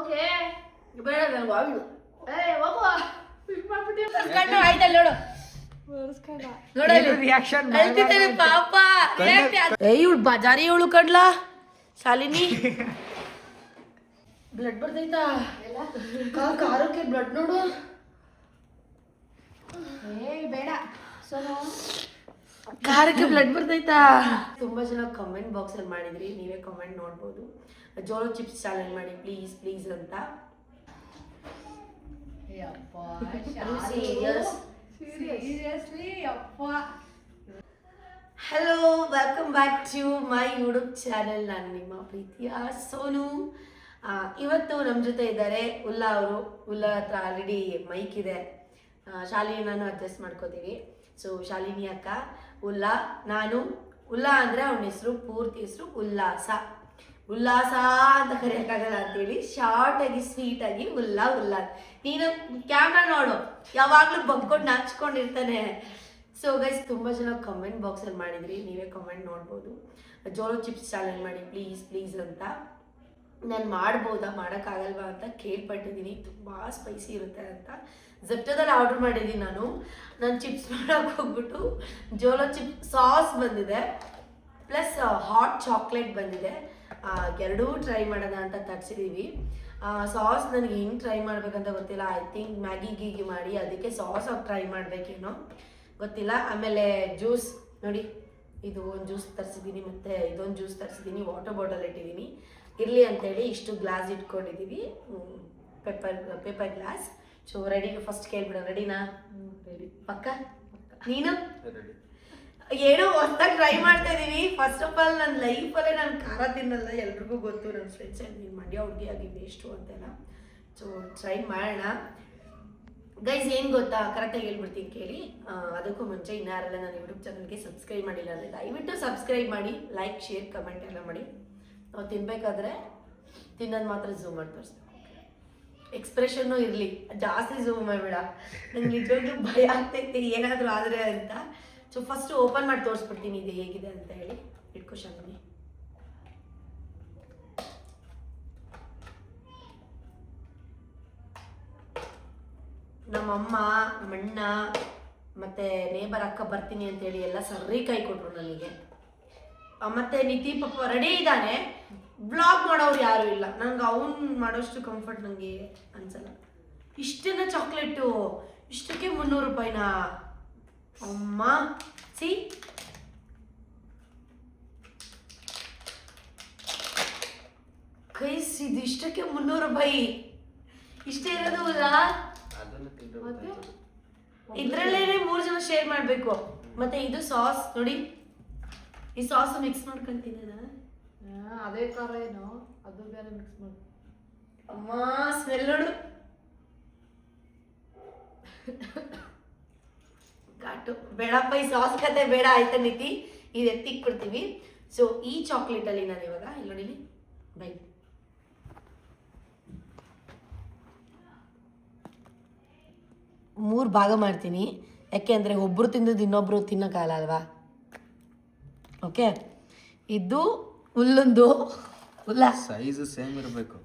Okay ಬೇಡ ನನಗೆ ಆವಿಡು ಹೋಗುವ ಆಯ್ತಲ್ಲ ನೋಡು ಪಾಪ ಇವಳು ಬಜಾರಿ ಇವಳು ಕಡ್ಲಾ ಶಾಲಿನಿ ಬ್ಲಡ್ ಬರ್ತೈತಾ ಕಾರಕ್ಕೆ ಬ್ಲಡ್ ನೋಡು ಬೇಡ ಕಾರಕ್ಕೆ ಬ್ಲಡ್ ಬರ್ತೈತಾ ತುಂಬಾ ಜನ ಕಮೆಂಟ್ ಬಾಕ್ಸ್ ಅಲ್ಲಿ ಮಾಡಿದ್ರಿ, ನೀವೇ ಕಮೆಂಟ್ ನೋಡ್ಬೋದು. ಜೋಳೋ ಚಿಪ್ಸ್ ಚಾಲೆಂಜ್ ಮಾಡಿ ಪ್ಲೀಸ್ ಪ್ಲೀಸ್ ಅಂತ. Hello, welcome back to my YouTube channel. ನಾನು ನಿಮ್ಮ ಪ್ರೀತಿಯ ಸೋನು. ಇವತ್ತು ನಮ್ಮ ಜೊತೆ ಇದ್ದಾರೆ ಉಲ್ಲಾ ಅವರು. ಉಲ್ಲಾ ಹತ್ರ ಆಲ್ರೆಡಿ ಮೈಕ್ ಇದೆ, ಶಾಲಿನಿ ನಾನು ಅಡ್ಜಸ್ಟ್ ಮಾಡ್ಕೋತೀವಿ. ಸೊ ಶಾಲಿನಿ ಅಕ್ಕ, ಉಲ್ಲಾ, ನಾನು. ಉಲ್ಲಾ ಅಂದರೆ ಅವನ ಹೆಸರು, ಪೂರ್ತಿ ಹೆಸರು ಉಲ್ಲಾಸ. ಉಲ್ಲಾಸ ಅಂತ ಕರೆಯೋಕ್ಕಾಗಲ್ಲ ಅಂತೇಳಿ ಶಾರ್ಟಾಗಿ ಸ್ವೀಟಾಗಿ ಉಲ್ಲಾ ಉಲ್ಲಾ. ನೀನು ಕ್ಯಾಮ್ರಾ ನೋಡು, ಯಾವಾಗಲೂ ಬಗ್ಕೊಂಡು ನಾಚ್ಕೊಂಡಿರ್ತಾನೆ. ಸೊ ಗೈಸ್, ತುಂಬ ಜನ ಕಮೆಂಟ್ ಬಾಕ್ಸಲ್ಲಿ ಮಾಡಿದ್ರಿ, ನೀವೇ ಕಮೆಂಟ್ ನೋಡ್ಬೋದು. ಜೋಳೋ ಚಿಪ್ಸ್ ಚಾಲೆಂಜ್ ಮಾಡಿ ಪ್ಲೀಸ್ ಪ್ಲೀಸ್ ಅಂತ. ನಾನು ಮಾಡ್ಬೋದಾ, ಮಾಡೋಕ್ಕಾಗಲ್ವಾ ಅಂತ ಕೇಳ್ಪಟ್ಟಿದ್ದೀನಿ. ತುಂಬ ಸ್ಪೈಸಿ ಇರುತ್ತೆ ಅಂತ ಝೆಪ್ಟೋದಲ್ಲಿ ಆರ್ಡ್ರ್ ಮಾಡಿದ್ದೀನಿ. ನಾನು ಚಿಪ್ಸ್ ಮಾಡೋಕ್ಕೆ ಹೋಗ್ಬಿಟ್ಟು ಜೋಳೋ ಚಿಪ್ ಸಾಸ್ ಬಂದಿದೆ, ಪ್ಲಸ್ ಹಾಟ್ ಚಾಕ್ಲೇಟ್ ಬಂದಿದೆ. ಎರಡೂ ಟ್ರೈ ಮಾಡೋಣ ಅಂತ ತರಿಸಿದ್ದೀವಿ. ಸಾಸ್ ನನಗೆ ಹೆಂಗೆ ಟ್ರೈ ಮಾಡಬೇಕಂತ ಗೊತ್ತಿಲ್ಲ. ಐ ಥಿಂಕ್ ಮ್ಯಾಗಿ ಗೀಗಿ ಮಾಡಿ ಅದಕ್ಕೆ ಸಾಸ್ ಆಗಿ ಟ್ರೈ ಮಾಡಬೇಕೇನೋ ಗೊತ್ತಿಲ್ಲ. ಆಮೇಲೆ ಜ್ಯೂಸ್ ನೋಡಿ, ಇದು ಒಂದು ಜ್ಯೂಸ್ ತರಿಸಿದ್ದೀನಿ, ಮತ್ತು ಇದೊಂದು ಜ್ಯೂಸ್ ತರಿಸಿದ್ದೀನಿ. ವಾಟರ್ ಬಾಟಲ್ ಇಟ್ಟಿದ್ದೀನಿ ಇರಲಿ ಅಂತೇಳಿ ಇಷ್ಟು ಗ್ಲಾಸ್ ಇಟ್ಕೊಂಡಿದ್ದೀವಿ, paper glass. So ready? First ಕೇಳ್ಬಿಡೋಣ, ರೆಡಿನಾ? ರೆಡಿ ಪಕ್ಕ? ನೀನು? ಏನೋ ಹೊಸ್ದಾಗಿ ಟ್ರೈ ಮಾಡ್ತಾ ಇದ್ದೀವಿ. ಫಸ್ಟ್ ಆಫ್ ಆಲ್ ನನ್ನ ಲೈಫಲ್ಲೇ ನಾನು ಖಾರ ತಿನ್ನಲ್ಲ, ಎಲ್ರಿಗೂ ಗೊತ್ತು. ನನ್ನ ಫ್ರೆಂಡ್ಸ್ ನೀನು ಮಂಡ್ಯ ಹುಡುಗಿಯಾಗಿ ವೇಸ್ಟು ಅಂತೆಲ್ಲ. ಸೊ ಟ್ರೈ ಮಾಡೋಣ ಗೈಸ್. ಏನು ಗೊತ್ತಾ, ಕರೆಕ್ಟಾಗಿ ಹೇಳ್ಬಿಡ್ತೀನಿ ಕೇಳಿ. ಅದಕ್ಕೂ ಮುಂಚೆ ಇನ್ನಾರೆಲ್ಲ ನನ್ನ ಯೂಟ್ಯೂಬ್ ಚಾನಲ್ಗೆ ಸಬ್ಸ್ಕ್ರೈಬ್ ಮಾಡಿಲ್ಲ ಅಂದರೆ ದಯವಿಟ್ಟು ಸಬ್ಸ್ಕ್ರೈಬ್ ಮಾಡಿ, ಲೈಕ್ ಶೇರ್ ಕಮೆಂಟ್ ಎಲ್ಲ ಮಾಡಿ. ನಾವು ತಿನ್ನಬೇಕಾದ್ರೆ ತಿನ್ನೋದು ಮಾತ್ರ ಝೂಮ್ ಮಾಡಿ ತೋರಿಸ್ಬೇಕು. ಎಕ್ಸ್ಪ್ರೆಷನ್ನು ಇರಲಿ, ಜಾಸ್ತಿ ಝೂಮ್ ಮಾಡಬೇಡ. ನಂಗೆ ನಿಜವಾಗ್ಲೂ ಭಯ ಆಗ್ತೈತೆ ಏನಾದರೂ ಆದರೆ ಅಂತ. ಸೊ ಫಸ್ಟು ಓಪನ್ ಮಾಡಿ ತೋರಿಸ್ಬಿಡ್ತೀನಿ ಇದು ಹೇಗಿದೆ ಅಂತ ಹೇಳಿ. ಇಟ್ಕೋ ಶಾಲಿನಿ. ನಮ್ಮಮ್ಮ, ನಮ್ಮಣ್ಣ ಮತ್ತು ನೇಬರ್ ಅಕ್ಕ ಬರ್ತೀನಿ ಅಂತೇಳಿ ಎಲ್ಲ ಸರ್ರಿ ಕೈ ಕೊಟ್ಟರು ನನಗೆ. ಮತ್ತು ನಿತಿ ಪಾಪ ರೆಡಿ ಇದ್ದಾನೆ, ಬ್ಲಾಗ್ ಮಾಡೋರು ಯಾರೂ ಇಲ್ಲ. ನಂಗೆ ಅವ್ನು ಮಾಡೋಷ್ಟು ಕಂಫರ್ಟ್ ನನಗೆ ಅನ್ಸಲ್ಲ. ಇಷ್ಟನ್ನ ಚಾಕ್ಲೇಟು, ಇಷ್ಟಕ್ಕೆ 300 ರೂಪಾಯಿನಾ ಅಮ್ಮ? ಸಿ ಕೈಸ್, ಇದು ಇಷ್ಟಕ್ಕೆ 300 ರೂಪಾಯಿ. ಇಷ್ಟೇ ಇರೋದು ಅಲ್ಲ, ಇದ್ರಲ್ಲೇ 3 ಜನ ಶೇರ್ ಮಾಡಬೇಕು. ಮತ್ತೆ ಇದು ಸಾಸ್ ನೋಡಿ, ಈ ಸಾಸ್ ಮಿಕ್ಸ್ ಮಾಡ್ಕೊಂತೀನಿ. ಅದೇ ಖಾರ ಏನೋ, ಅದು ಬೇರೆ ಮಿಕ್ಸ್ ಮಾಡಿ. ಅಮ್ಮ ಸ್ಮೆಲ್ ನೋಡು, ಘಾಟು. ಬೇಡಪ್ಪ ಈ ಸಾಸ್ ಕತೆ ಬೇಡ ಆಯ್ತಾ ನಿತಿ, ಇದು ಎತ್ತಿಕ್ ಕೊಡ್ತೀವಿ. ಸೊ ಈ ಚಾಕ್ಲೇಟಲ್ಲಿ ನಾನು ಇವಾಗ ಇಲ್ಲಿ ನೋಡಿ ಬೈ ಮೂರು ಭಾಗ ಮಾಡ್ತೀನಿ. ಯಾಕೆ ಅಂದರೆ ಒಬ್ಬರು ತಿಂದದ್ದು ಇನ್ನೊಬ್ರು ತಿನ್ನೋಕ್ಕಾಗಲ್ಲ ಅಲ್ವಾ. ಓಕೆ, ಇದು ಹುಲ್ಲೊಂದು ಹುಲ್ಲ ಸೈಜ್ ಸೇಮ್ ಇರಬೇಕು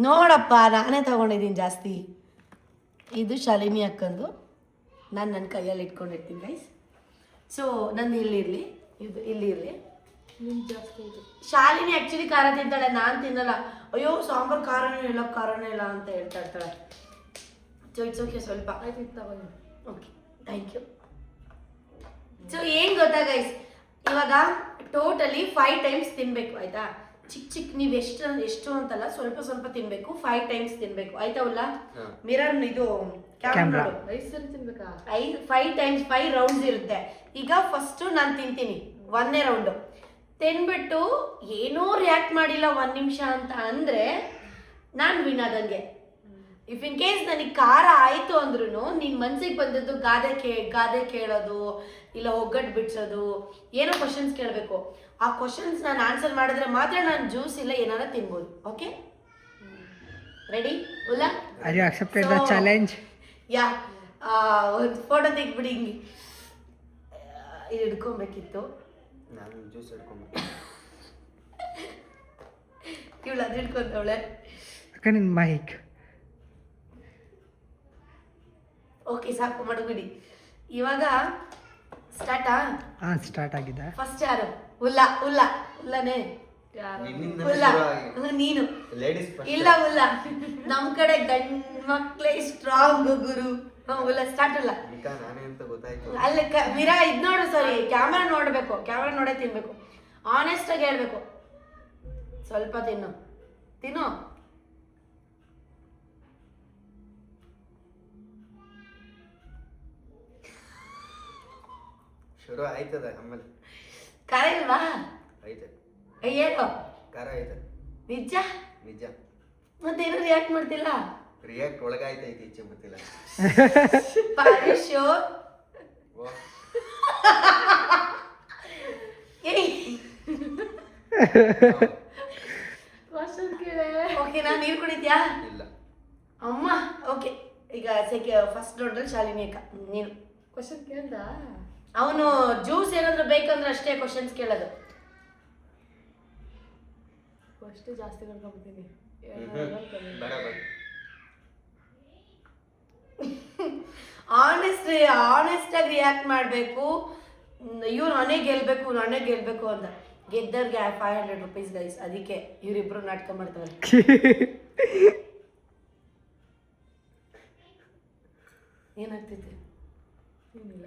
ನೋಡಪ್ಪ, ನಾನೇ ತಗೊಂಡಿದ್ದೀನಿ ಜಾಸ್ತಿ. ಇದು ಶಾಲಿನಿ ಅಕ್ಕಂದು, ನಾನು ನನ್ನ ಕೈಯಲ್ಲಿ ಇಟ್ಕೊಂಡಿರ್ತೀನಿ ಗೈಸ್. ಸೊ ನಂದು ಇಲ್ಲಿರಲಿ, ಇದು ಇಲ್ಲಿ ಇರಲಿ. ಜಾಸ್ತಿ ಇದು ಶಾಲಿನಿ ಆ್ಯಕ್ಚುಲಿ ಖಾರ ತಿಂತಾಳೆ, ನಾನು ತಿನ್ನಲ್ಲ. ಅಯ್ಯೋ ಸಾಂಬಾರು ಖಾರನೇ ಇಲ್ಲ ಅಂತ ಹೇಳ್ತಾ ಇರ್ತಾಳೆ. ಸೊ ಇಟ್ಸ್ ಓಕೆ, ಸ್ವಲ್ಪ ಆಯ್ತು ತಗೊಂಡು. Okay, thank you. ಸೊ ಏನು ಗೊತ್ತಾ ಗೈಸ್, ಇವಾಗ ಟೋಟಲಿ 5 ಟೈಮ್ಸ್ ತಿನ್ಬೇಕು ಆಯ್ತಾ. ಚಿಕ್ಕ ನೀವು ಎಷ್ಟು ಅಂತಲ್ಲ, ಸ್ವಲ್ಪ ಸ್ವಲ್ಪ ತಿನ್ಬೇಕು. 5 ಟೈಮ್ಸ್ ತಿನ್ಬೇಕು ಆಯ್ತಾ. ಉಲ್ಲ ಮಿರರ್ ಇದು ಕ್ಯಾಮ್ರಾ 5 ಸರಿ ತಿನ್ಬೇಕಾ? 5 ಟೈಮ್ಸ್ 5 ರೌಂಡ್ಸ್ ಇರುತ್ತೆ. ಈಗ ಫಸ್ಟು ನಾನು ತಿಂತೀನಿ 1ನೇ ರೌಂಡು. ತಿನ್ಬಿಟ್ಟು ಏನೋ ರಿಯಾಕ್ಟ್ ಮಾಡಿಲ್ಲ 1 ನಿಮಿಷ ಅಂತ ಅಂದರೆ ನಾನು ವಿನ್ ಆದಂಗೆ. ಇಫ್ ಇನ್ ಕೇಸ್ ನನಗೆ ಖಾರ ಆಯಿತು ಅಂದ್ರೂ ನಿನ್ನ ಮನ್ಸಿಗೆ ಬಂದದ್ದು ಗಾದೆ ಕೇಳೋದು, ಇಲ್ಲ ಒಗ್ಗಟ್ಟು ಬಿಡಿಸೋದು, ಏನೋ ಕ್ವಶನ್ಸ್ ಕೇಳಬೇಕು. ಆ ಕ್ವಶನ್ಸ್ ನಾನು ಆನ್ಸರ್ ಮಾಡಿದ್ರೆ ಮಾತ್ರ ನಾನು ಜ್ಯೂಸ್ ಇಲ್ಲ ಏನಾರ ತಿನ್ಬೋದು. ಓಕೆ, ರೆಡಿ ಉಲ್ಲ? Are you accepted the challenge? ಯಾ, ಒಂದು ಫೋಟೋ ತೆಗ್ಬಿಡಿ. ಹಿಂಗೆ ಇದು ಹಿಡ್ಕೊಬೇಕಿತ್ತು. ನಾನು ಜ್ಯೂಸ್ ಹಿಡ್ಕೊಂಡೆ. ಇವಳು ಅದು ಹಿಡ್ಕೊಂತವಳೆ. ಅಕ್ಕ ನಿನ್ನ ಮೈಕ್. ಓಕೆ ಸಾಕು ಮಡಗ್ಬಿಡಿ. ಇವಾಗ ಸ್ಟಾರ್ಟಾ? ಹಾಂ ಸ್ಟಾರ್ಟ್ ಆಗಿದೆ. ಫಸ್ಟ್ ಯಾರು? ಉಲ್ಲನೇ ನಿನ್ನಿಂದ ಉಲ್ಲ. ನೀನು ಲೇಡೀಸ್ ಫಸ್ಟ್. ಇಲ್ಲ ಉಲ್ಲ, ನಮ್ ಕಡೆ ಗಂಡ್ ಮಕ್ಳೇ ಸ್ಟ್ರಾಂಗ್ ಗುರು. ಉಲ್ಲ ಸ್ಟಾರ್ಟ್. ಉಲ್ಲ ನಾನೇ ಅಂತ ಗೊತ್ತಾಯ್ತು. ಅಲ್ಲಿ ಮೀರಾ ಇದ್ ನೋಡು, ಸಾರಿ ಕ್ಯಾಮ್ರಾ ನೋಡ್ಬೇಕು, ಕ್ಯಾಮ್ರಾ ನೋಡೇ ತಿನ್ಬೇಕು, ಆನೆಸ್ಟ್ ಆಗಿ ಹೇಳ್ಬೇಕು. ಸ್ವಲ್ಪ ತಿನ್ನು. ಶುರು ಆಯ್ತದ ಆಮೇಲೆ. ಖಾರ ಇಲ್ವಾ? ಆಯ್ತು. ಏನು ಖಾರ ಆಯ್ತು. ನಿಜ? ನಿಜ. ಮತ್ತೇನು ರಿಯಾಕ್ಟ್ ಮಾಡ್ತಿಲ್ಲ? ರಿಯಾಕ್ಟ್ ಒಳಗಾಯ್ತೈತಿ, ಈಚೆ ಗೊತ್ತಿಲ್ಲ. ಶೋರ್? ಕ್ವಶನ್ ಕೇಳೆ. ಓಕೆ, ನಾನು ನೀರು ಕುಡಿದ್ಯಾ? ಇಲ್ಲ. ಅಮ್ಮ ಓಕೆ. ಈಗ ಫಸ್ಟ್ ನೋಡ್ರಲ್ಲಿ ಶಾಲಿನಿ ಅಕ್ಕ, ನೀನು ಕ್ವಶನ್ ಕೇಳ್ದ? ಅವನು ಜ್ಯೂಸ್ ಏನಾದ್ರು ಬೇಕಂದ್ರೆ ಅಷ್ಟೇ ಕ್ವಶನ್ಸ್ ಕೇಳೋದು. ಅಷ್ಟೇ ಜಾಸ್ತಿ ಕಳ್ಕೊಂಡ್ಬಿಡ್ತೀನಿ. ಬೇಡ. ಆನೆಸ್ಟ್ ಆಗಿ ರಿಯಾಕ್ಟ್ ಮಾಡಬೇಕು. ಇವ್ರು ನಾನೇ ಗೆಲ್ಬೇಕು ಅಂತ. ಗೆದ್ದವ್ರಿಗೆ 500 rupees ಗೈಸ್. ಅದಕ್ಕೆ ಇವರಿಬ್ರು ನಾಟಕ ಮಾಡ್ತಾರೆ. ಏನಾಗ್ತೈತೆ? ಏನಿಲ್ಲ.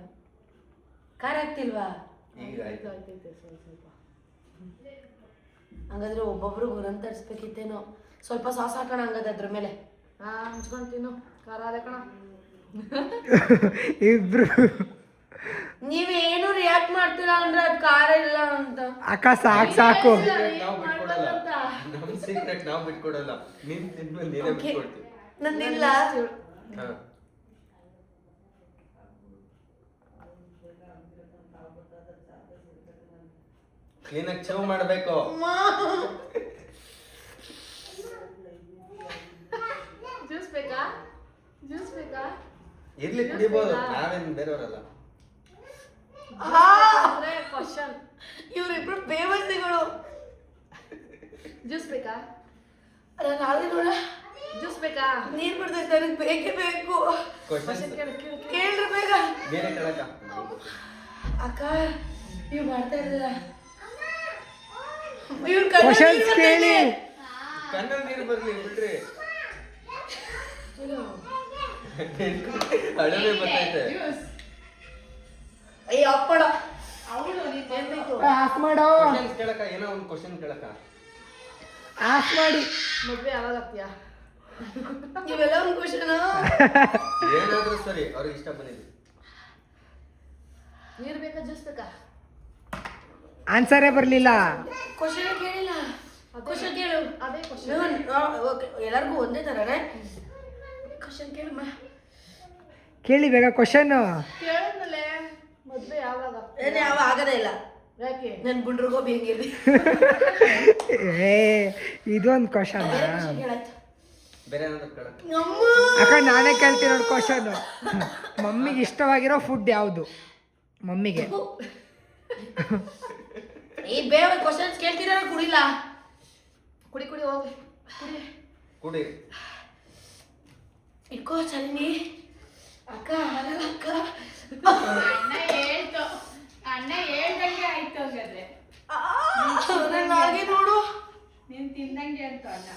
ಖಾರ ಆಗ್ತಿಲ್ವಾ? ಈಗ ಆಯ್ತು. ಆಯ್ತೈತೆ ಸ್ವಲ್ಪ. ಹಂಗಾದ್ರೆ ಒಬ್ಬೊಬ್ರಿಗೆ ಒಂದೊಂದು ತರಿಸ್ಬೇಕಿತ್ತೇನೋ. ಸ್ವಲ್ಪ ಸಾಸ್ ಹಾಕೋಣ ಹಂಗಾದ್ರೆ ಅದ್ರ ಮೇಲೆ. ಹಂಚ್ಕೊಂಡು ತಿನ್ನು. ಖಾರ ಅದೇ ಕಣ. ಇಬ್ರು ನೀವೇನು ರಿಯಾಕ್ಟ್ ಮಾಡ್ತೀರಾ ಅಂದ್ರೆ ಅದು ಖಾರ ಇಲ್ಲ ಅಂತ. ಅಕ್ಕ ಸಾಕು. ನಾವು ಬಿಟ್ಕೊಡಲ್ಲ. ನಮ್ಮ ಸೀಕ್ರೆಟ್ ನಾವು ಬಿಟ್ಕೊಡಲ್ಲ. ನೀನ್ ತಿನ್ಮೇಲೆ ನೀನೇ ಬಿಟ್ಕೊಡ್ತೀವಿ. ನಂದಿಲ್ಲ. ಹಾ. ಕ್ಲೀನಾಗಿ ಚವ್ ಮಾಡಬೇಕು. ಜ್ಯೂಸ್ ಬೇಕಾ? ಇರ್ಲಿ, ಕುಡಿಬಹುದು. ನಾವೇನು ಬೇರೆಯವರಲ್ಲ. ಕ್ವಶನ್. ಇವರಿಬ್ರು ಬೇವಸಿಗಳು. ಜ್ಯೂಸ್ ಬೇಕಾ? ನಾನು ಆದ್ರೆ ನೋಡ ಜ್ಯೂಸ್ ಬೇಕಾ? ನೀರ್ ಬಿಡ್ತೈತೆ, ನನಗೆ ಬೇಕೇ ಬೇಕು. ಕ್ವಶನ್ ಕೇಳ್ರಿ ಬೇಗ. ಬೇರೆ ಕಳಕ. ಅಕ್ಕ ನೀವು ಮಾಡ್ತಾ ಇರಲಿಲ್ಲ. ಕ್ವಶನ್ಸ್ ಕೇಳಿ. ಕಣ್ಣಲ್ಲಿ ನೀರು ಬರ್ಲಿ ಬಿಟ್ರಿ. ಅಳವೇ ಬರ್ತೈತೆ. ಅಯ್ಯ ಅಪ್ಪಡ. ಆಫ್ ಮಾಡೋ. ಕ್ವಶನ್ಸ್ ಕೇಳಕ. ಏನೋ ಒಂದು ಕ್ವಶನ್ ಕೇಳಕ. ಆಫ್ ಮಾಡಿ. ಮದ್ವೆ ಯಾವಾಗ ಆಗ್ತೀಯಾ? ಇವೆಲ್ಲ ಒಂದು ಕ್ವಶನ್. ಏನಾದ್ರೂ ಸರಿ, ಅವ್ರಿಗೆ ಇಷ್ಟ ಬಂದಿದೆ. ನೀರು ಬೇಕಾ ಜ್ಯೂಸ್ ಬೇಕಾ? ಆನ್ಸರೇ ಬರಲಿಲ್ಲ. ಕ್ವಶನ್ ಕೇಳಿಲ್ಲ. ಕ್ವಶನ್ ಕೇಳು. ಅದೇ ಕ್ವಶನ್. ಓಕೆ, ಎಲ್ಲರಿಗೂ ಒಂದೇ ಥರನೇ ಕ್ವಶನ್ ಕೇಳಮ್ಮ. ಕೇಳಿ ಬೇಗ ಕ್ವಶನ್. ಕೇಳಿದ್ಮೇಲೆ ಮದ್ವೆ ಯಾವಾಗ? ಯಾವ ಆಗದೇ ಇಲ್ಲ. ಯಾಕೆ? ನನ್ನ ಗುಂಡ್ರಿಗೋಬಿ ಹೆಂಗಿರ್ಲಿ. ಇದೊಂದು ಕ್ವಶನ್. ಕೇಳಾಯ್ತು. ಬೇರೆ ಏನಾದ್ರು ಕೇಳಕ. ಅಕ್ಕ ನಾನೇ ಕೇಳ್ತೀನಿ ನೋಡಿ ಕ್ವಶನ್. ಮಮ್ಮಿಗೆ ಇಷ್ಟವಾಗಿರೋ ಫುಡ್ ಯಾವುದು? ಮಮ್ಮಿಗೆ. ಈ ಬೇವ ಕ್ವಶನ್ಸ್ ಕೇಳ್ತೀರಾ? ಕುಡಿಲ್ಲ. ಕುಡಿ ಹೋಗಿ ಕುಡಿ. ಇಟ್ಕೋ ಶಾಲಿನಿ. ಅಕ್ಕ ಆಗಲ್ಲ ಅಕ್ಕ. ಅಣ್ಣ ಹೇಳ್ದಂಗೆ ಆಯ್ತು. ಹಂಗಾದ್ರೆ ನನ್ನ ಹಾಗೆ ನೋಡು. ನೀನ್ ತಿಂದಂಗೆ ಅಂತ ಅಣ್ಣ.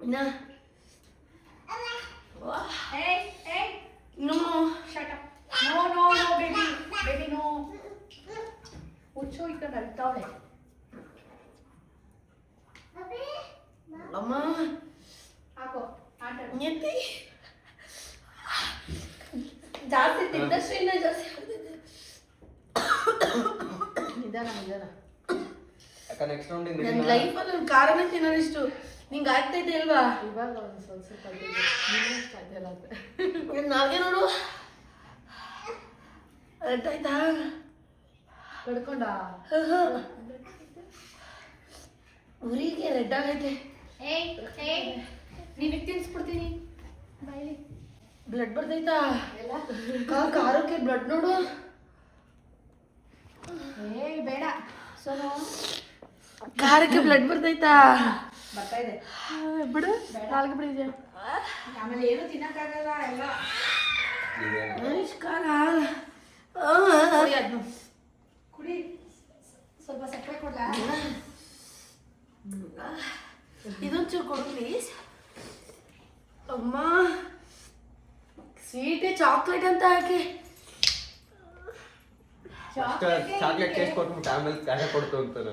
ಇನ್ನ no Shut up. No, baby. Baby, no. ಹುಚ್ಚು ಇಟ್ಕೊಂಡು ಅಳ್ತಾವಳೆ. ಅಮ್ಮ ಹಾಕೋ ಆಟ. ಎತ್ತಿ ಜಾಸ್ತಿ ತಿಂದಷ್ಟು ಇನ್ನ ಜಾಸ್ತಿ ಆಗ್ತೈತೆ. ನಿಧಾನ. ಅಕ್ಕ ನೆಕ್ಸ್ಟ್ ರೌಂಡಿಗೆ ನನ್ನ ಲೈಫಲ್ಲಿ ನನ್ನ ಕಾರನೇ ತಿನ್ನೋದಿಷ್ಟು. ನಿಂಗೆ ಆಗ್ತೈತೆ ಇಲ್ವಾ? ಇವಾಗ ಒಂದು ಸ್ವಲ್ಪ ಆಯ್ತಿಲ್ಲ ಅಂತ. ನಾಗೆ ನೋಡು ರೆಡ್ ಆಯ್ತಾ? ಕಡ್ಕೊಂಡ ಉರಿಗೆ ರೆಡ್ ಆಗೈತೆ. ನಿನಗೆ ತಿನ್ಸ್ಬಿಡ್ತೀನಿ ಬಾಯ್ಲಿ. ಬ್ಲಡ್ ಬರ್ತೈತಾ? ಖಾರಕ್ಕೆ ಬ್ಲಡ್ ನೋಡು. ಬೇಡ ಸೋನು ಖಾರಕ್ಕೆ ಬ್ಲಡ್ ಬರ್ತೈತಾ? ಬರ್ತಾ ಇದೆ. ಬಿಡು ನಾಲ್ಕು ಬಿಡಿದೆ. ಆಮೇಲೆ ಏನು ತಿನ್ನಕ್ಕಾಗಲ್ಲ ಎಲ್ಲ. ನಮಸ್ಕಾರ. ಕುಡಿ. ಸ್ವಲ್ಪ ಸಕ್ಕರೆ ಕೊಡ್ಲಾ? ಇದೊಂಚೂರು ಕೊಡು ಪ್ಲೀಸ್. ಅಮ್ಮ ಸ್ವೀಟ್ ಚಾಕ್ಲೇಟ್ ಅಂತ ಹಾಕಿ ಚಾಕ್ಲೇಟ್ ಟೇಸ್ಟ್ ಕೊಟ್ಬಿಟ್ಟು ಆಮೇಲೆ ಖಾರ ಕೊಡ್ತು ಅಂತಾನ.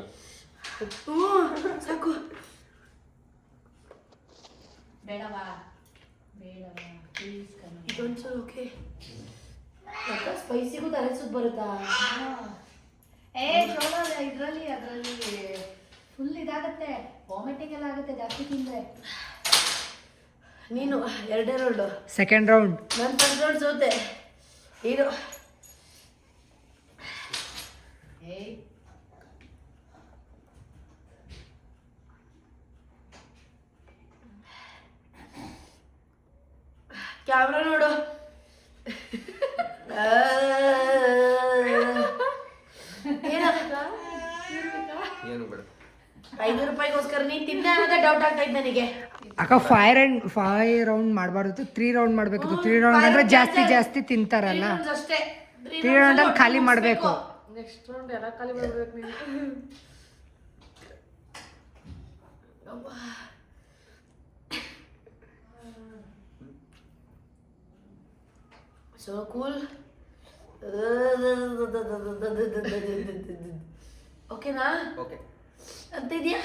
ಸಾಕು. ಬೇಡವಾ ಬೇಡವಾ ಪ್ಲೀಸ್ ಕಣ. ಇದೊಂಚೂರು ಓಕೆ. ಸ್ಪೈಸಿಗೂ ತಲೆ ಸುತ್ತ ಬರುತ್ತಾ? ಚೋಳ ಇದರಲ್ಲಿ ಅದರಲ್ಲಿ ಫುಲ್ ಇದಾಗತ್ತೆ, ವಾಮಿಟಿಂಗ್ ಎಲ್ಲ ಆಗುತ್ತೆ ಜಾಸ್ತಿ ತಿಂದ್ರೆ. ನೀನು ಎರಡೇ ರೌಂಡು, ಸೆಕೆಂಡ್ ರೌಂಡ್. ನಾನು ಫಸ್ಟ್ ರೌಂಡ್ ಸೋತೆ. ನೀನು ಕ್ಯಾಮ್ರಾ ನೋಡು. ಏನು ಬೇಡ. 5 ರೂಪಾಯಿಗೋಸ್ಕರ ನೀನ್ ತಿಂದೆ ಅನ್ನೋದೇ ಡೌಟ್ ಆಗ್ತಾ ಇತ್ತು ನನಗೆ. ಅಕ್ಕ 5 ರೌಂಡ್ ಮಾಡಬಾರ್ದು, 3 ರೌಂಡ್ ಮಾಡ್ಬೇಕಿತ್ತು. 3 ರೌಂಡ್ ಅಂದ್ರೆ ಜಾಸ್ತಿ ತಿಂತಾರಲ್ಲ, 3 ರೌಂಡ್ ಅಲ್ಲಿ ಖಾಲಿ ಮಾಡಬೇಕು. ನೆಕ್ಸ್ಟ್ ರೌಂಡ್ ಎಲ್ಲ ಖಾಲಿ ಮಾಡ್ಬೇಕು ನೀನು. So cool. ಓಕೆನಾ? ಓಕೆ ಅಂತ ಇದೆಯಾ?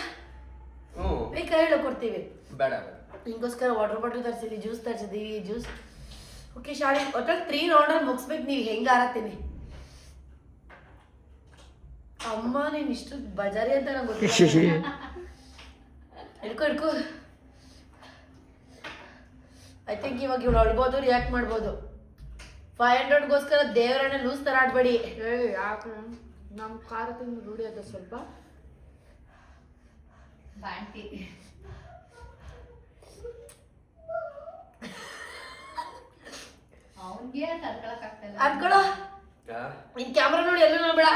ಹ್ಞೂ ಬೇಕಾ ಹೇಳು, ಕೊಡ್ತೀವಿ. ಬೇಡ ಬೇಡ. ನಿಂಗೋಸ್ಕರ ವಾಟರ್ ಬಾಟಲ್ ತರಿಸಿದ್ವಿ, ಜ್ಯೂಸ್ ತರಿಸಿದ್ದೀವಿ, ಜ್ಯೂಸ್. ಓಕೆ ಶಾಲೆ ಒಟ್ಟಲ್ಲಿ 3 ರೌಂಡಲ್ಲಿ ಮುಗಿಸ್ಬೇಕು. ನೀವು ಹೆಂಗೆ ಆರತ್ತೀನಿ ಅಮ್ಮ, ನೀನು ಇಷ್ಟು ಬಜಾರಿ ಅಂತ ನಂಗೆ ಗೊತ್ತಿಲ್ಲ. ಹಿಡ್ಕೊ. ಐ ಥಿಂಕ್ ಇವಾಗ ಇವಳು ಅಳ್ಬೋದು, ರಿಯಾಕ್ಟ್ ಮಾಡ್ಬೋದು. 500ಗೋಸ್ಕರ ದೇವರನ್ನ ಲೂಸ್ ಥರ ಆಡ್ಬೇಡಿ. ಯಾಕೆ ನಮ್ಮ ಖಾರ ತಿಂದು ರೂಢಿ ಅದ ಸ್ವಲ್ಪ. ಬಾಂಟಿ ಅವನಿಗೆ ತಡ್ಕೊಳಕ್ ಆಗ್ತಲ್ಲ. ಅನ್ಕೊಳೋ, ನಿನ್ ಕ್ಯಾಮ್ರಾ ನೋಡಿ ಎಲ್ಲೂ ನೋಡ್ಬೇಡ.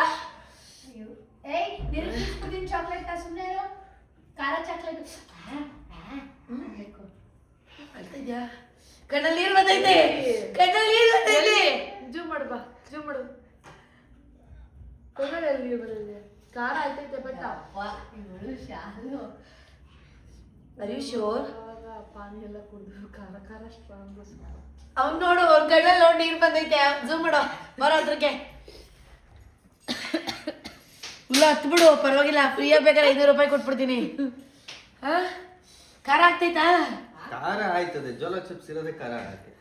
ನಿನ್ನ ಚಾಕ್ಲೇಟ್ ಸುಮ್ಮನೆ ಇರೋ. ಖಾರ ಚಾಕ್ಲೇಟ್ ಬೇಕು. ಅಳ್ತಾ ಇದ್ಯಾ? ಕಣ್ಣಲ್ಲಿ ನೀರು ಬರ್ತೈತೆ, ಕಣ್ಣಲ್ಲಿ ನೀರು ಬರ್ತೈತೆ. ಜೂಮ್ ಮಾಡು ಬಾ, ಜೂಮ್ ಮಾಡು. ಕೊನೆಯಲ್ಲಿ ಬರಲಿದೆ ಖಾರ ಆಯ್ತೈತೆ ಬಟ್ ಇವಳು ಶಾಲು. Are you sure? ಪಾನಿ ಎಲ್ಲ ಕುಡಿದು ಖಾರ ಸ್ಟ್ರಾಂಗ್. ಅವ್ನು ನೋಡು, ಅವ್ರ ಕಣ್ಣಲ್ಲಿ ನೋಡಿ ನೀರು ಬಂದೈತೆ. ಝೂಮ್ ಮಾಡೋ, ಬರೋ ಹತ್ರಕ್ಕೆ. ಇಲ್ಲ ಹತ್ಬಿಡು, ಪರವಾಗಿಲ್ಲ. ಫ್ರೀಯಾಗಿ ಬೇಕಾದ್ರೆ 500 ರೂಪಾಯಿ ಕೊಟ್ಬಿಡ್ತೀನಿ. ಹಾ, ಖಾರ ಆಗ್ತೈತಾ? ಖಾರ ಆಯ್ತದೆ, ಜೋಳ ಚಿಪ್ಸ್ ಇರೋದೇ ಖಾರ ಆಗತ್ತೆ.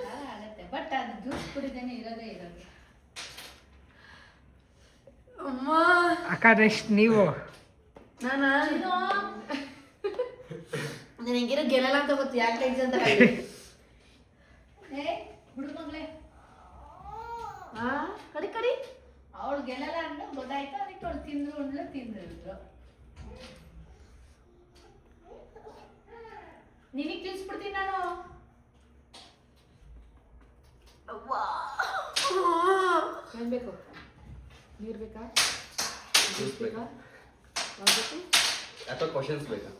ಖಾರ ಆಗತ್ತೆ, ಬಟ್ ಅದು ಜ್ಯೂಸ್ ಕುಡಿದೇನೆ ಇರೋದೇ ಇರೋದು. ಅಮ್ಮ, ಅಕ್ಕ ನೆಕ್ಸ್ಟ್ ನೀವು. ನಾನಾ ನಾನು ಹೆಂಗಿರೋ ಗೆಲ್ಲಲ್ಲ ಅಂತ ಗೊತ್ತು. ಯಾಕೆ ಟೆನ್ಷನ್ ಅಂತ ಹುಡುಗಂಗ್ಲೆ ಕಡಿ ಅವಳು ಗೆಲ್ಲಲ್ಲ ಅಂದ್ರೆ ಗೊತ್ತಾಯ್ತು. ಅದಕ್ಕೆ ಅವಳು ತಿಂದ್ರು. ನಿನಗೆ ತಿಳಿಸ್ಬಿಡ್ತೀನಿ ನಾನು. ಏನ್ ಬೇಕು? ನೀರು ಬೇಕಾ? ಜ್ಯೂಸ್ ಬೇಕಾ ಅಥವಾ ಕ್ವಶನ್ಸ್ ಬೇಕಾ?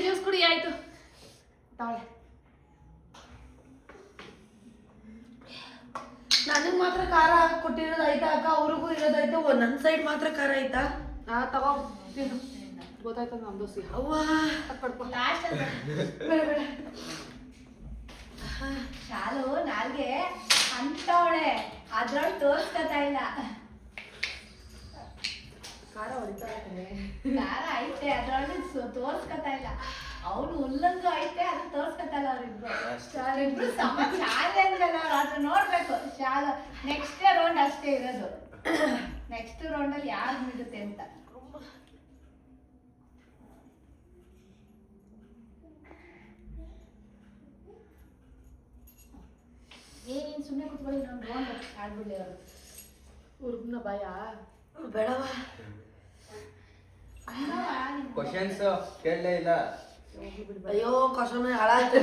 ಜ್ಯೂಸ್ ಕುಡಿ. ಆಯ್ತು ತಾಳೆ. ನನಗೆ ಮಾತ್ರ ಖಾರ ಕೊಟ್ಟಿರೋದು ಆಯ್ತಾ ಅಕ್ಕ? ಅವ್ರಿಗೂ ಇರೋದಾಯ್ತು. ನನ್ನ ಸೈಡ್ ಮಾತ್ರ ಖಾರ ಆಯ್ತಾ? ತಗೋ ತಿನ್ನು, ಗೊತ್ತಾಯ್ತು ನಮ್ದು ಸಿಹಿ. ಅವ್ವ ಪಡ್ಕೊ. ಬೇಡ ಬೇಡ. ಶಾಲು ನಾಲ್ಗೆ ಅಂತವಳೆ, ಅದ್ರೊಳಗೆ ತೋರ್ಸ್ಕೊತಾ ಇಲ್ಲ. ಖಾರ ಹೊಡಿತಾ ಇರ್ತಾನೆ. ಖಾರ ಐತೆ, ಅದ್ರೊಳಗೆ ತೋರ್ಸ್ಕೊತಾ ಇಲ್ಲ. ಅವನು ಉಲ್ಲಂಗು ಐತೆ, ಅದು ತೋರ್ಸ್ಕೊತಾ ಇಲ್ಲ. ಅವ್ರಿಬ್ರು ಚಾಲೆಂಜ್ ಅಲ್ಲ, ಅದು ನೋಡ್ಬೇಕು. ಶಾಲು ನೆಕ್ಸ್ಟ್ ರೌಂಡ್ ಅಷ್ಟೇ ಇರೋದು. ನೆಕ್ಸ್ಟ್ ರೌಂಡಲ್ಲಿ ಯಾರು ಬಿಡುತ್ತೆ ಅಂತ. ಏನ್ ಸುಮ್ಮನೆ ಕೂತ್ಕೊಳ್ಳಿ, ನಾನು ರೌಂಡ್ ಆಡ್ಬಿಡ್ಲಿ ಅವರು. ಹುಡುಗನ ಭಯ. ಬೇಡವಾ? ಕ್ವಶನ್ಸ್ ಕೇಳಲೇ ಇಲ್ಲ. ಅಯ್ಯೋ ಕಸನ ಹಾಳಾಯ್ತು.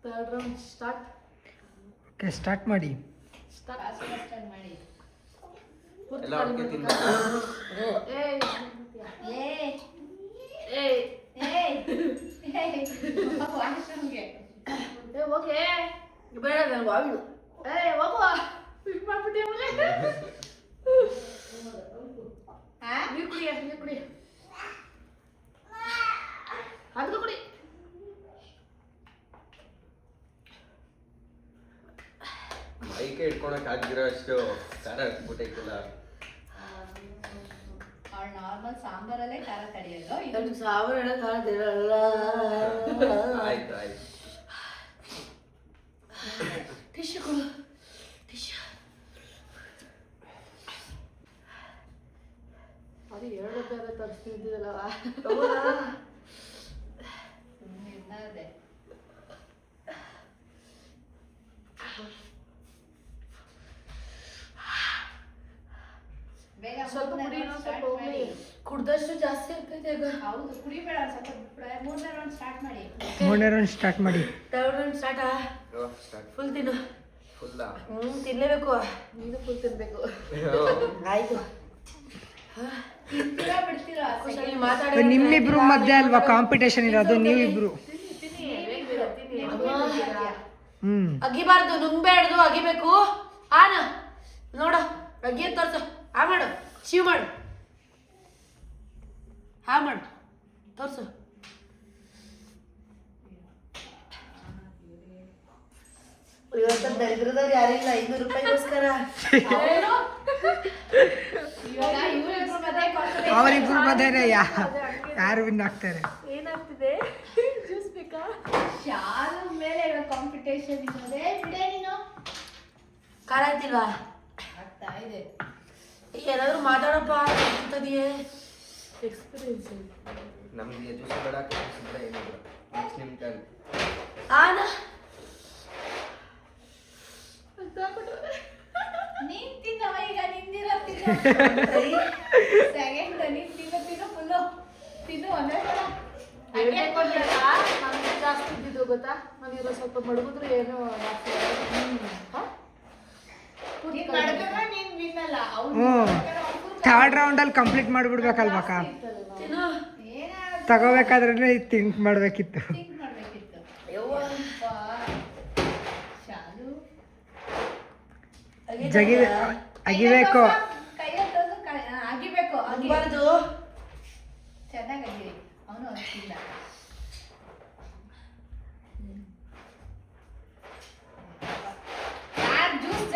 Third round start. Okay start ಮಾಡಿ. ಸ್ಟಾರ್ಟ್ ಮಾಡಿ. ಎಲ್ಲ ಒಟ್ಟಿಗೆ ತಿನ್ಬೇಕು. ಏಯ್ ಏ ಏಯ್ ವಾಶ್ರೂಮ್ಗೆ ಓಕೆ. ಬೇಡ ನನಗೆ ಬಾವಿಡು. ಏಯ್ ಹೋಗುವ. ಫಿಟ್ ಮಾಡ್ಬಿಟ್ಟೆ ಆಮೇಲೆ. ನೀರು ಕುಡಿ, ನೀರು ಕುಡಿ. ಅದು ಕುಡಿ. ಮೈಕೆ ಇಟ್ಕೊಳಕ್ ಆಗಿರೋ ಅಷ್ಟು ಖಾರ ಹಾಕ್ಬಿಟ್ಟೈತಲ್ಲ. ಅವ್ಳು ನಾರ್ಮಲ್ ಸಾಂಬಾರಲ್ಲೇ ಖಾರ ಕಡಿಯೋದು. ಇದಕ್ಕೆ ಸಾವಿರ ಹೇಳಕ್ ಆಗೋದಿರಲ್ಲ. ಆಯ್ತು ಆಯ್ತು. ಟಿಶ್ಯೂ ಕೊಡು, ಟಿಶ್ಯೂ. ಅದು 2 ಬೇರೆ ತರಿಸ್ತಿದ್ದಿಲ್ಲವ. ಸುಮ್ಮನೆ ಬೇಗ ಸ್ವಲ್ಪ ಕುಡಿ, ಸ್ವಲ್ಪ ಹೋಗ್ಲಿ. ಕುಡ್ದಷ್ಟು ಜಾಸ್ತಿ ಆಗ್ತೈತೆ ಈಗ. ಹೌದು ಕುಡಿಬೇಡ ಸ್ವಲ್ಪ. 3ನೇ ರೌಂಡ್ ಸ್ಟಾರ್ಟ್ ಮಾಡಿ. 3ನೇ ರೌಂಡ್ ಸ್ಟಾರ್ಟ್ ಮಾಡಿ. ಥರ್ಡ್ ರೌಂಡ್ ಸ್ಟಾರ್ಟಾ? ಸ್ಟಾರ್ಟ್. ಫುಲ್ ತಿನ್ನು. ಫುಲ್ಲಾ? ತಿನ್ಲೇಬೇಕು. ನೀನು ಫುಲ್ ತಿನ್ಬೇಕು. ಆಯ್ತು. ತಿಂತೀರಾ ಬಿಡ್ತೀರಾ? ಖುಷಿಯಾಗಿ ಮಾತಾಡಿ. ನಿಮ್ಮಿಬ್ರು ಮಧ್ಯೆ ಅಲ್ವಾ ಕಾಂಪಿಟೇಷನ್ ಇರೋದು, ನೀವಿಬ್ರು. ಅಗಿಬಾರ್ದು, ನುಂಗ್ಬೇಡ್ದು, ಅಗಿಬೇಕು. ಆನ ನೋಡ, ಅಗಿ ತೋರ್ಸು. ಆ ಮಾಡು, ಶಿವ್ ಮಾಡು. ಹಾ ಮಾಡು, ತೋರ್ಸು. ಇವತ್ತ ದರಿದ್ರದವ್ರು ಯಾರಿಲ್ಲ, 500 ರೂಪಾಯಿಗೋಸ್ಕರ. ಇವಾಗ ಇವ್ರಿಬ್ರು ಮಧ್ಯೆ competition. ಅವರಿಬ್ರು ಮಧ್ಯೆ ಯಾರು ವಿನ್ ಆಗ್ತಾರೆ? ಏನಾಗ್ತಿದೆ? ಜ್ಯೂಸ್ ಬೇಕಾ? ಶಾಲು ಮೇಲೆ ಇವಾಗ ಕಾಂಪಿಟೇಷನ್ ಇರೋದೇ. ಬಿಡೆ ನೀನು. ಖಾರ ಆಯ್ತಿಲ್ವಾ? ಆಗ್ತಾ ಇದೆ. ಏನಾದ್ರು ಮಾತಾಡಪ್ಪ ಅಂತದಿಯೇ. ಎಕ್ಸ್ಪೀರಿಯನ್ಸ್. ನಮ್ಗೆ ಜ್ಯೂಸ್ ಬೇಡ, ಜ್ಯೂಸ್ ಬೇಡ, ಏನಿಲ್ಲ. ನೆಕ್ಸ್ಟ್ ನಿಮ್ ಟರ್ನ್. ಆನ ನೀನ್ ತಿನ್ನವ ಈಗ, ನಿಂದಿರೋ ತಿನ್ನು. ಸೆಕೆಂಡ್ ನೀನ್ ತಿನ್ನು ಫುಲ್ಲು ತಿನ್ನು. ಒಂದೇ ಸಲ ಹಂಗೆ ಕೊಡ್ಬೇಕ. ನಮ್ಗೆ ಜಾಸ್ತಿ ಇದ್ದಿದ್ದು ಗೊತ್ತಾ? ನಾನಿರೋ ಸ್ವಲ್ಪ ಮಡಗಿದ್ರೆ ಏನೋ ಜಾಸ್ತಿ. ನೀನ್ ಮಾಡ್ಬೇಕಾದ್ರೆ ನೀನ್ win ಅಲ್ಲ. ಥರ್ಡ್ ರೌಂಡಲ್ಲಿ ಕಂಪ್ಲೀಟ್ ಮಾಡಿಬಿಡ್ಬೇಕಲ್ವಕ್ಕ? ತಿನ್ನು. ಏನಾದ್ರು ತಗೋಬೇಕಾದ್ರೆ ಥಿಂಕ್ ಮಾಡಬೇಕಿತ್ತು. think ಮಾಡ್ಬೇಕಿತ್ತು. ಯವ್ವ. ಶಾಲು ಅಗಿಬೇಕು. ಕೈಯಲ್ಲಿ ಅಗಿಬೇಕು. ಅಗಿಬಾರ್ದು. ಚೆನ್ನಾಗಿ ಅಗಿರಿ. ಅವನು ಅಗಿಲ್ಲ. ಯಾರು ಜ್ಯೂಸ್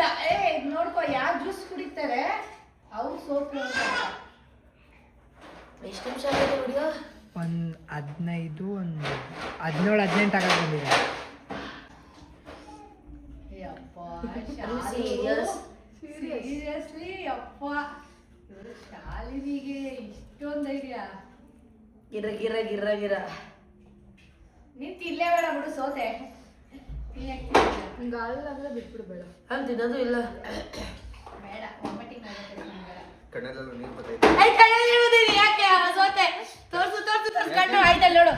ನೋಡ್ಕೊ, ಯಾರು ಜ್ಯೂಸ್ ಕುಡಿತಾರೆ ಅವ್ರು ಸೋಪು. ಎಷ್ಟು ನಿಮಿಷ ಆಗಿದೆ ವಿಡಿಯೋ? ಒಂದು 15, ಒಂದು 17, 18 ಆಗಕ್ಕೆ ಬಂದಿದೆ. ಸೀರಿಯಸ್ಲಿ ಅಪ್ಪ, ಇವರು ಶಾಲಿನಿಗೆ ಇಷ್ಟೊಂದು ಧೈರ್ಯ. ಗಿರ ಗಿರ ಗಿರ ಗಿರ. ನೀನ್ ತಿನ್ಲೇ ಬೇಡ ಬಿಡು, ಸೋತೆ. ಹಿಂಗೆ ಆಗಿಲ್ಲ ಅಂದ್ರೆ ಬಿಟ್ಬಿಡ್ಬೇಡ. ಅಲ್ಲಿ ತಿನ್ನೋದು ಇಲ್ಲ. ಬೇಡ, ವಾಮಿಟಿಂಗ್ ಆಗುತ್ತೆ. ಬೇಡ. ಕಣ್ಣಲ್ಲೆಲ್ಲ ನೀರು ಬರ್ತೈತೆ. ಐ ಕಣ್ಣಲ್ಲಿ ಇರುವುದಿಲ್ಲ, ಯಾಕೆ ಅವ ಸೋತೆ? ತೋರ್ಸು ತೋರ್ಸು ತೋರ್ಸು ಕಣ್ಣು ಆಯ್ತಲ್ಲ ನೋಡು.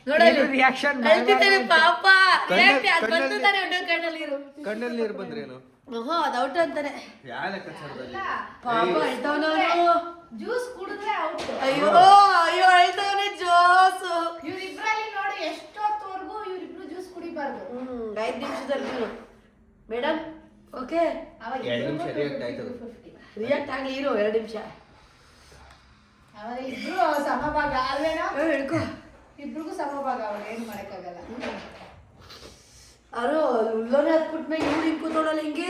ನೋಡಲ್ಲಿ ರಿಯಾಕ್ಷನ್ ಅಳ್ತಿದ್ದಾನೆ ಪಾಪ. ಯಾಕೆ ಅದು ಕಣ್ಣಲ್ಲಿ- ಬಂತು ತಾನೆ ಹೊಟ್ಟೆ ಕಣ್ಣಲ್ಲಿ ಇರು. ಕಣ್ಣಲ್ಲಿ ನೀರು ಬಂದ್ರೇನು? ಅದು ಔಟ್ ಅಂತಾನೆ. ಯಾವ ಲೆಕ್ಕಾಚಾರದಲ್ಲಿ? ಪಾಪ ಅಳ್ತವನವನು. ಜ್ಯೂಸ್ ಕುಡಿದ್ರೆ ಔಟ್. ಅಯ್ಯೋ ಅಯ್ಯೋ ಅಳ್ತವನೆ ಜೋಸು. ಇವ್ರಿಬ್ರಲ್ಲಿ ನೋಡಿ ಎಷ್ಟೊತ್ತವರೆಗೂ ಇವ್ರಿಬ್ರು ಜ್ಯೂಸ್ ಕುಡಿಬಾರ್ದು. 5 ನಿಮಿಷದಲ್ಲಿ ಮೇಡಮ್. ಓಕೆ, ಅವಾಗ 2 ನಿಮಿಷ ರಿಯಾಕ್ಟ್ ಆಯ್ತದ. ರಿಯಾಕ್ಟ್ ಆಗಲಿ ಇರು 2 ನಿಮಿಷ. ಅವಾಗ ಇಬ್ರು ಸಮಭಾಗ ಅಲ್ವೇನೋ? ಹಿಡ್ಕೊ. ಇಬ್ರಿಗೂ ಸಮಭಾಗ. ಅವ್ರು ಏನು ಮಾಡಕ್ಕಾಗಲ್ಲ. ಅವರು ಉಲ್ಲೋನೆ ಹತ್ಬಿಟ್ಮೇಲೆ ಇವ್ರು ಹಿಂಗ್ ಕೂತೋಳಲ್ಲ ಹಿಂಗೆ.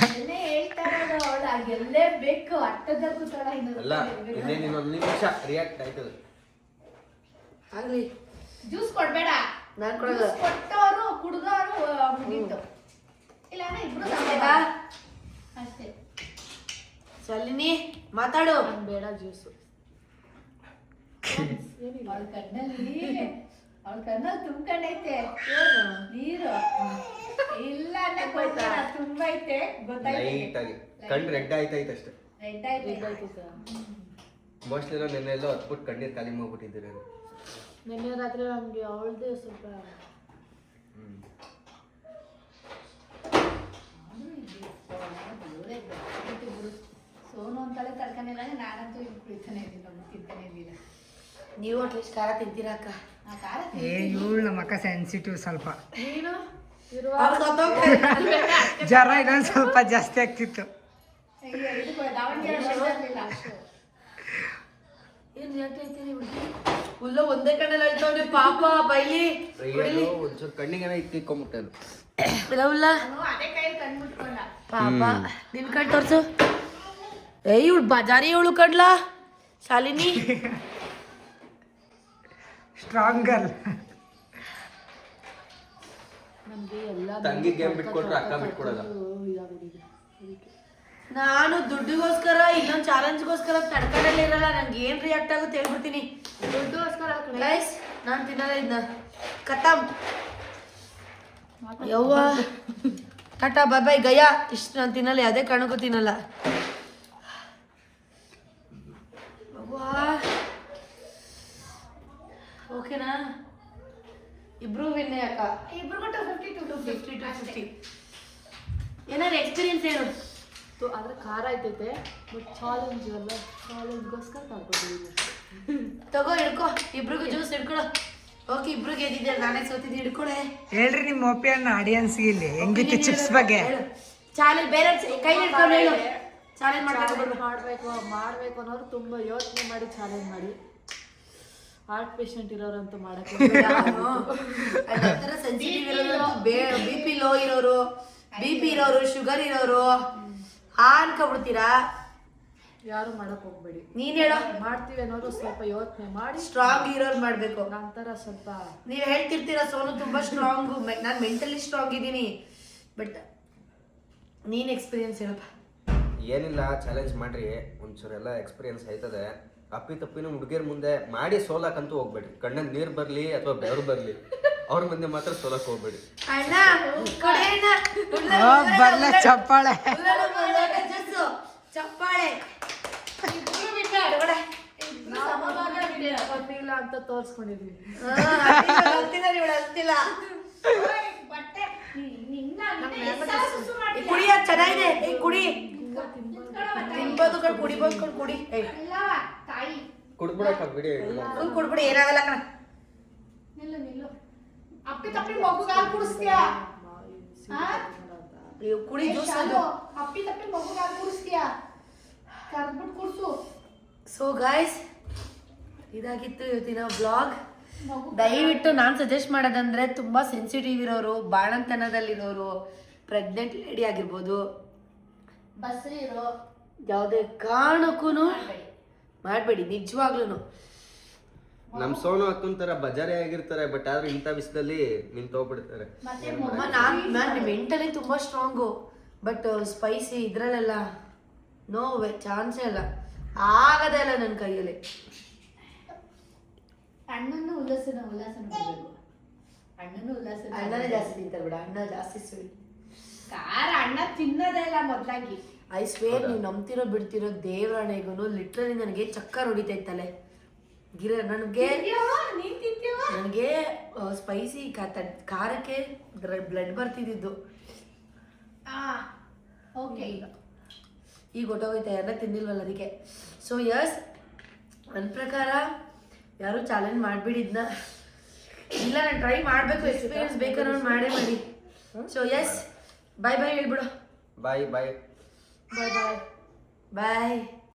ಅದನ್ನೇ ಹೇಳ್ತಾ ಇರೋದು, ಅವಳು ಗೆಲ್ಲೇ ಬೇಕು. ಅಟ್ಟದ ಕೂತಾಳ. ಅಲ್ಲ, ಇನ್ನೊಂದು ನಿಮಿಷ ರಿಯಾಕ್ಟ್ ಆಯ್ತದ. ಆಗ್ಲಿ. ಜ್ಯೂಸ್ ಕೊಡ್ಬೇಡ. ನಾನ್ ಕೊಡಲ್ಲ. ಜ್ಯೂಸ್ ಕೊಟ್ಟವರು ಕುಡ್ದವರು ಮುಗೀತು. ಇಲ್ಲ ಅಂದ್ರೆ ಇಬ್ರು ಸಮಭಾಗ ಅಷ್ಟೇ. ಶಾಲಿನಿ ಮಾತಾಡು. ನಂಗೆ ಬೇಡ ಜ್ಯೂಸು. ಅವಳ ಕಣ್ಣಲ್ಲಿ ತುಂಬ್ಕೊಂಡೈತೆ ನೀರು. ಇಲ್ಲ ಅನ್ನಕ್ ಹೋಗ್ಬೇಡ, ತುಂಬೈತೆ. ಗೊತ್ತಾಯ್ತು. ಲೈಟ್ ಆಗಿ ಕಣ್ಣು ರೆಡ್ ಆಯ್ತಾಯ್ತು ಅಷ್ಟೇ. ರೆಡ್ ಆಯ್ತು ಆಯ್ತೈತೆ ಮೋಸ್ಟ್ಲಿ ನಾವು ನೆನ್ನೆಲ್ಲೋ ಹತ್ಬಿಟ್ಟು ಕಣ್ಣೀರು ಖಾಲಿ ಮಾಡ್ಬಿಟ್ಟಿದ್ದೀರಿ. ನಿನ್ನೆ ರಾತ್ರಿ ನಮಗೆ ಅವಳದೇ ಸ್ವಲ್ಪ ಸೋನು ಅಂತಲೇ ತಡ್ಕೊಂಡಿಲ್ಲ, ನಾನಂತೂ ಇಲ್ಲಿ ಕುಳಿತಾನೆ ಇದ್ದಿಲ್ಲ, ತಿಂತಾನೆ ಇದ್ದಿಲ್ಲ. ನೀವು ಅಟ್ಲೀಸ್ಟ್ ಖಾರ ತಿಂತೀರಾ ಅಕ್ಕ? ಆ ಖಾರ ಇವಳು ನಮ್ಮ ಅಕ್ಕ ಸೆನ್ಸಿಟಿವ್ ಸ್ವಲ್ಪ. ನೀನು ಇರುವ ಜ್ವರ ಇನ್ನೊಂದು ಸ್ವಲ್ಪ ಜಾಸ್ತಿ ಆಗ್ತಿತ್ತು. ದಾವಣಗೆರೆ ಬರ್ಲಿಲ್ಲ. ಏನ್ ಯಾಕೆ ಹೇಳ್ತೀರಿ ಹುಡುಗಿ? ಹುಲ್ಲ ಒಂದೇ ಕಣ್ಣಲ್ಲಿ ಅಳ್ತಾವ್ನೆ ಪಾಪ ಬೈಲಿ. ಅಯ್ಯೋ ಒಂಚೂರು ಕಣ್ಣಿಗೆ ಇಕ್ಕೊಂಬಿಟ್ಟನು. ಹುಲ್ಲ ಅವನು ಅದೇ ಕೈಯಲ್ಲಿ ಕಣ್ಮುಟ್ಕೊಂಡ. ಪಾಪ ನಿನ್ ಕಣ್ ತೋರ್ಸು. ಏಯ್ ಇವಳು ಬಜಾರಿ ಇವಳು ಕಡ್ಲಾ ಶಾಲಿನಿ. Strong girl. ನಮಗೆ ಎಲ್ಲ ತಂಗಿ ಗೇಮ್ ಬಿಟ್ಕೊಟ್ರೆ ಅಕ್ಕ ಬಿಟ್ಕೊಡಲ್ಲ. ನಾನು ದುಡ್ಡಿಗೋಸ್ಕರ ಇನ್ನೊಂದು ಚಾಲೆಂಜ್ಗೋಸ್ಕರ ತಡ್ಕೊಂಡಲ್ಲೇ ಇರಲ್ಲ. ನಂಗೆ ಏನ್ ರಿಯಾಕ್ಟ್ ಆಗುತ್ತೆ ಹೇಳ್ಬಿಡ್ತೀನಿ. ದುಡ್ಡುಗೋಸ್ಕರ ಗೈಸ್ ನಾನು ತಿನ್ನಲ್ಲ ಇದನ್ನ. ಖತಮ್. ಯವ್ವ ಟಾಟಾ ಬಾಯ್ ಬಾಯ್ ಗಯಾ. ಇಷ್ಟು ನಾನು ತಿನ್ನಲ್ಲ, ಯಾವುದೇ ಕಾರಣಕ್ಕೂ ತಿನ್ನಲ್ಲ. ಓಕೆನಾ? ಇಬ್ರು ವಿನ್ನೇ ಅಕ್ಕ. ಇಬ್ರಿಗೂ 250 to 250. ಏನಾದ್ರು ಎಕ್ಸ್ಪೀರಿಯನ್ಸ್ ಹೇಳು. ಆದ್ರೆ ಖಾರ ಐತೈತೆ ಬಟ್ ಚಾಲೆಂಜ್ ಅಲ್ಲ, ಚಾಲೆಂಜ್ಗೋಸ್ಕರ ತಗೊಂಡಿದ್ದೀನಿ. ತಗೋ ಹಿಡ್ಕೊ, ಇಬ್ರಿಗೂ ಜ್ಯೂಸ್ ಹಿಡ್ಕೊಳ. ಓಕೆ ಇಬ್ರು ಗೆದ್ದಿದ್ದೆ, ನಾನೇ ಸೋತಿದ್ದೆ. ಹಿಡ್ಕೊಳೆ. ಹೇಳ್ರಿ ನಿಮ್ಮ ಒಪಿನಿಯನ್ ಆಡಿಯನ್ಸ್ಗೆ ಇಲ್ಲಿ ಹೆಂಗಿತ್ತು ಚಿಪ್ಸ್ ಬಗ್ಗೆ. ಚಾಲೆಂಜ್ ಬೇರೆ ಕೈ ಹಿಡ್ಕೊಂಡು ಹೇಳು. ಚಾಲೆಂಜ್ ಮಾಡ್ಬೇಕು ಅನ್ನೋರು ತುಂಬಾ ಯೋಚನೆ ಮಾಡಿ ಚಾಲೆಂಜ್ ಮಾಡಿ. ಹಾರ್ಟ್ ಪೇಷಂಟ್ ಇರೋರಂತೂ ಮಾಡಕ್ಕೆ ಸೆನ್ಸಿಟಿವ್ ಇರೋರು, BP ಲೋ ಇರೋರು, BP ಇರೋರು, ಶುಗರ್ ಇರೋರು ಅನ್ಕೊಬಿಡ್ತೀರಾ. ಯಾರು ಮಾಡಕ್ ಹೋಗ್ಬೇಡಿ. ನೀನ್ ಹೇಳೋ. ಮಾಡ್ತೀವಿ ಅನ್ನೋರು ಸ್ವಲ್ಪ ಯೋಚನೆ ಮಾಡಿ ಸ್ಟ್ರಾಂಗ್ ಇರೋರು ಮಾಡ್ಬೇಕು. ನಂತರ ಸ್ವಲ್ಪ ನೀವ್ ಹೇಳ್ತಿರ್ತೀರಾ ಸೋನು ತುಂಬಾ ಸ್ಟ್ರಾಂಗ್, ನಾನ್ ಮೆಂಟಲಿ ಸ್ಟ್ರಾಂಗ್ ಇದ್ದೀನಿ. ಬಟ್ ನೀನ್ ಎಕ್ಸ್ಪೀರಿಯನ್ಸ್ ಹೇಳಪ್ಪ. ಏನಿಲ್ಲ, ಚಾಲೆಂಜ್ ಮಾಡ್ರಿ, ಒಂಚೂರೆಲ್ಲ ಎಕ್ಸ್ಪೀರಿಯನ್ಸ್ ಆಯ್ತದೆ. ಅಪ್ಪಿ ತಪ್ಪಿನ ಹುಡುಗಿಯರ ಮುಂದೆ ಮಾಡಿ ಸೋಲಾಕಂತೂ ಹೋಗ್ಬೇಡಿ. ಕಣ್ಣಲ್ಲಿ ನೀರು ಬರಲಿ ಅಥವಾ ಬೆವರು ಬರಲಿ, ಅವ್ರ ಮುಂದೆ ಮಾತ್ರ ಸೋಲಕ್ ಹೋಗ್ಬೇಡಿ. ಅಣ್ಣ ಕೊಡೆ ಅಣ್ಣ. ಬರ್ಲ ಚಪ್ಪಾಳೆ. ಚಪ್ಪಾಳೆ. ಬಂದಿಲ್ಲ ಅಂತ ತೋರ್ಸ್ಕೊಂಡಿದೀವಿ. ಅಂತಿಲ್ಲ. ಬಟ್ಟೆ ನಿನ್ನ ಕುಡಿಯ ಚೆನ್ನಾಗಿದೆ. ಕುಡಿ ತಿನ್ಬೋದು ಕಣ್, ಕುಡಿಬೋದು ಕಣ್, ಕುಡಿ. ಇಲ್ಲವ ತಾಯಿ ಕುಡ್ಬಿಡಕ್ಕ ಬಿಡಿ. ಕುಡ್ಬಿಡಿ, ಏನಾಗಲ್ಲ ಕಣ. ನಿಲ್ಲು. ಅಪ್ಪಿ ತಪ್ಪಿ ಮಗುಗೆ ಹಾಲು ಕುಡಿಸ್ತೀಯಾ? ಕುಡಿ ಜ್ಯೂಸ್ ಅದು. ಅಪ್ಪಿ ತಪ್ಪಿ ಮಗುಗೆ ಹಾಲು ಕುಡಿಸ್ತೀಯಾ? ಕರ್ದ್ಬಿಟ್ಟು ಕುಡ್ಸು. ಸೊ ಗಾಯ್ಸ್, ಇದಾಗಿತ್ತು ಇವತ್ತಿನ ಬ್ಲಾಗ್. ದಯವಿಟ್ಟು ನಾನು ಸಜೆಸ್ಟ್ ಮಾಡೋದಂದ್ರೆ ತುಂಬ ಸೆನ್ಸಿಟಿವ್ ಇರೋರು, ಬಾಣಂತನದಲ್ಲಿರೋರು, ಪ್ರೆಗ್ನೆಂಟ್ ಲೇಡಿ ಆಗಿರ್ಬೋದು, ಬಸ್ರಿ ಇರೋ ಯಾವುದೇ ಕಾರಣಕ್ಕೂ ಮಾಡಬೇಡಿ. ನಿಜವಾಗ್ಲೂ ನಮ್ ಸೋನು ಅಕ್ಕನ ತರ ಬಜಾರಿ ಆಗಿರ್ತಾರೆ, ಬಟ್ ಆದ್ರೆ ಇಂಥ ವಿಷಯದಲ್ಲಿ ನಿಂತೋಗ್ಬಿಡ್ತಾರೆ. ನಾನು ಮೆಂಟಲಿ ತುಂಬ ಸ್ಟ್ರಾಂಗು. ಬಟ್ ಸ್ಪೈಸಿ ಇದ್ರಲ್ಲೆಲ್ಲ ನೋ ವೇ, ಚಾನ್ಸೇ ಇಲ್ಲ, ಆಗದೇ ಇಲ್ಲ ನನ್ನ ಕೈಯಲ್ಲಿ. ಅಣ್ಣನ ಉಲ್ಲಾಸನ ಬಿಡಬೇಕು. ಅಣ್ಣನ ಉಲ್ಲಾಸನ ಅಣ್ಣನೇ ಜಾಸ್ತಿ ತಿಂತಾರೆ ಬಿಡ, ಅಣ್ಣ ಜಾಸ್ತಿ ಸ್ವೀಟ್. ಖಾರ ಅಣ್ಣ ತಿನ್ನೋದೇ ಇಲ್ಲ ಮೊದ್ಲಾಗಿ. ಐ ಸ್ವೇರ್, ನೀವು ನಂಬ್ತಿರೋ ಬಿಡ್ತಿರೋ ದೇವರಾಣೆಗೂ ಲಿಟ್ರಲಿ ನನಗೆ ಚಕ್ಕರ್ ಹೊಡಿತೈತಲೆ. ನನಗೆ ನೀನ್ ತಿಂತೀವ? ನನಗೆ ಸ್ಪೈಸಿ ಖಾರಕ್ಕೆ ಬ್ಲಡ್ ಬರ್ತಿದ್ದು. ಓಕೆ, ಈಗ ಹೊಟ್ಟೋಗೈತೆ, ಎಲ್ಲ ತಿಂದಿಲ್ವಲ್ಲ ಅದಕ್ಕೆ. ಸೊ ಯಸ್, ನನ್ನ ಪ್ರಕಾರ ಯಾರು ಚಾಲೆಂಜ್ ಮಾಡಿಬಿಡಿದ್ನ ಇಲ್ಲ, ನಾನು ಟ್ರೈ ಮಾಡಬೇಕು. ಎಕ್ಸ್ಪೀರಿಯನ್ಸ್ ಬೇಕಾದ್ರೆ ಮಾಡೇ ಮಾಡಿ. ಸೊ ಯಸ್, ಬಾಯ್ ಬಾಯ್ ಹೇಳ್ಬಿಡು. ಬಾಯ್ ಬಾಯ್ ಬಾಯ್ ಬಾಯ್ ಬಾಯ್.